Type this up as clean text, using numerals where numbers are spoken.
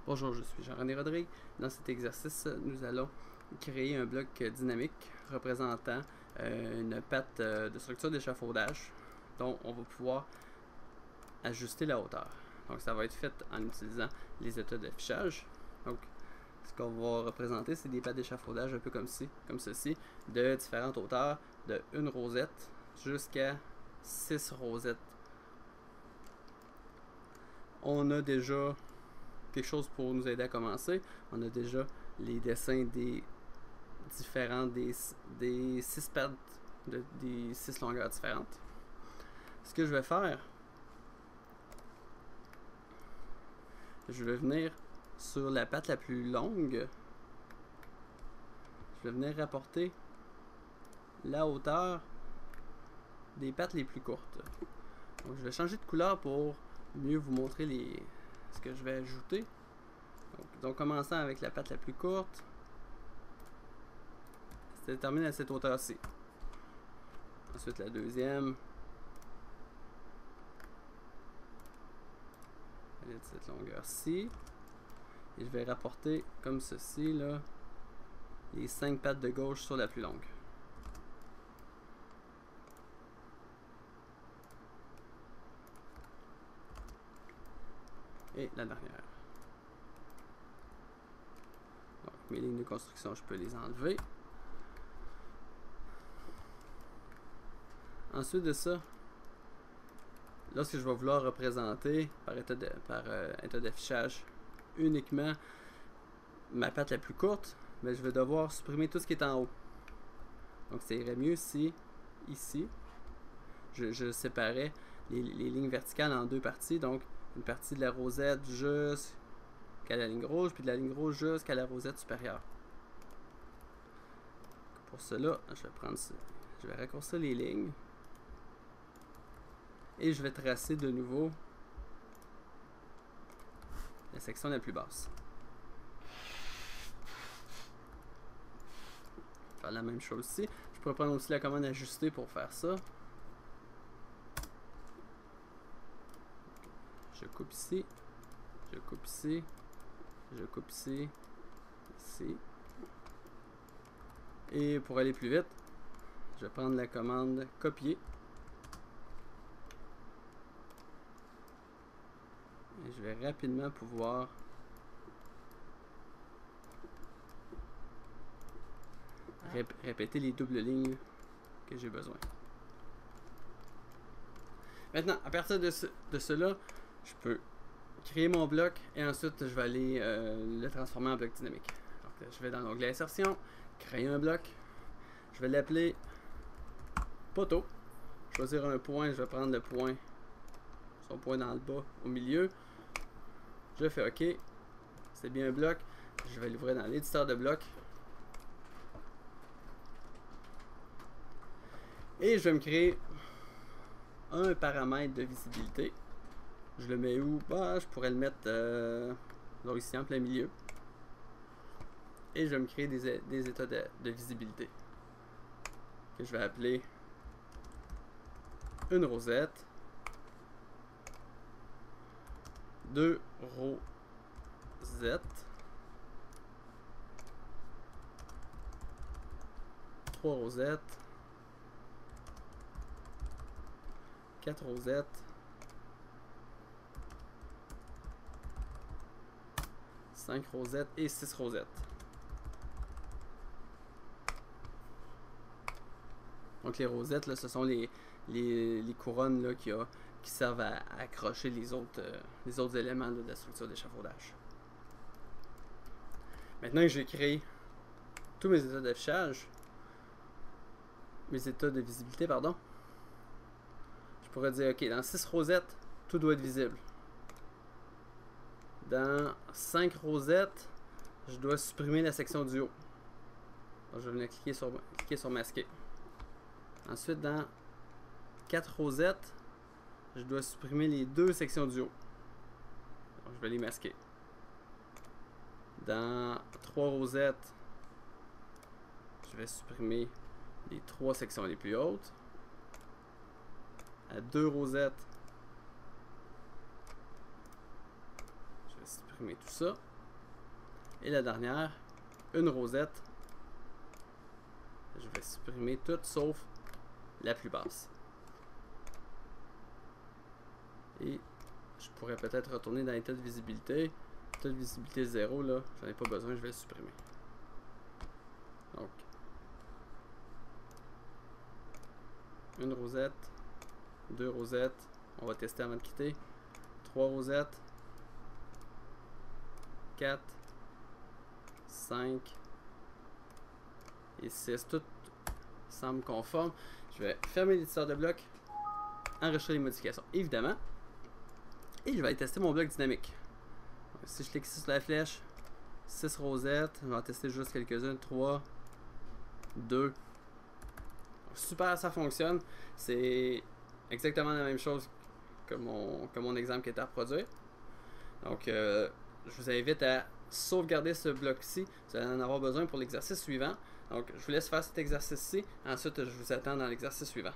Bonjour, je suis Jean-René Rodrigue. Dans cet exercice, nous allons créer un bloc dynamique représentant une patte de structure d'échafaudage dont on va pouvoir ajuster la hauteur. Donc ça va être fait en utilisant les états d'affichage. Donc ce qu'on va représenter, c'est des pattes d'échafaudage un peu comme ceci, de différentes hauteurs, de 1 rosette jusqu'à 6 rosettes. On a déjà quelque chose pour nous aider à commencer. On a déjà les dessins des différents des 6 pattes des 6 longueurs différentes. Ce que je vais faire, je vais venir sur la patte la plus longue, je vais venir rapporter la hauteur des pattes les plus courtes. Donc je vais changer de couleur pour mieux vous montrer ce que je vais ajouter. Donc commençant avec la patte la plus courte, c'est déterminé à cette hauteur-ci. Ensuite la deuxième, elle est de cette longueur-ci. Et je vais rapporter comme ceci là, les 5 pattes de gauche sur la plus longue. Et la dernière. Donc, mes lignes de construction, je peux les enlever. Ensuite de ça, lorsque je vais vouloir représenter par état d'affichage uniquement ma patte la plus courte, mais je vais devoir supprimer tout ce qui est en haut. Donc ça irait mieux si ici je séparais les lignes verticales en deux parties, donc une partie de la rosette jusqu'à la ligne rouge, puis de la ligne rouge jusqu'à la rosette supérieure. Pour cela, je vais raccourcir les lignes et je vais tracer de nouveau la section la plus basse. Faire la même chose ici. Je pourrais prendre aussi la commande ajuster pour faire ça. Je coupe ici, je coupe ici, je coupe ici, ici. Et pour aller plus vite, je vais prendre la commande copier. Et je vais rapidement pouvoir répéter les doubles lignes que j'ai besoin. Maintenant, à partir de cela, je peux créer mon bloc et ensuite je vais aller le transformer en bloc dynamique. Donc, je vais dans l'onglet insertion, créer un bloc, je vais l'appeler poteau, choisir un point, je vais prendre le point, son point dans le bas au milieu, je fais OK, c'est bien un bloc, je vais l'ouvrir dans l'éditeur de bloc et je vais me créer un paramètre de visibilité. Je le mets où? Bah, je pourrais le mettre donc ici en plein milieu. Et je vais me créer des états de visibilité que je vais appeler une rosette, 2 rosettes, 3 rosettes, 4 rosettes, 5 rosettes et 6 rosettes. Donc les rosettes, là, ce sont les couronnes là, qui servent à accrocher les autres éléments là, de la structure d'échafaudage. Maintenant que j'ai créé tous mes états d'affichage, mes états de visibilité, pardon, je pourrais dire, ok, dans 6 rosettes, tout doit être visible. Dans 5 rosettes, je dois supprimer la section du haut. Donc, je vais venir cliquer sur masquer. Ensuite, dans 4 rosettes, je dois supprimer les 2 sections du haut. Donc, je vais les masquer. Dans 3 rosettes, je vais supprimer les 3 sections les plus hautes. À 2 rosettes, je vais supprimer tout ça. Et la dernière, une rosette. Je vais supprimer tout sauf la plus basse. Et je pourrais peut-être retourner dans l'état de visibilité. État de visibilité 0, là, j'en ai pas besoin, je vais le supprimer. Donc, une rosette, 2 rosettes, on va tester avant de quitter. 3 rosettes, 4, 5 et 6. Tout semble conforme. Je vais fermer l'éditeur de blocs, enregistrer les modifications, évidemment. Et je vais aller tester mon bloc dynamique. Donc, si je clique ici sur la flèche, 6 rosettes, je vais en tester juste quelques-unes. 3, 2. Super, ça fonctionne. C'est exactement la même chose que mon exemple qui était à reproduire. Donc, je vous invite à sauvegarder ce bloc-ci. Vous allez en avoir besoin pour l'exercice suivant. Donc, je vous laisse faire cet exercice-ci. Ensuite, je vous attends dans l'exercice suivant.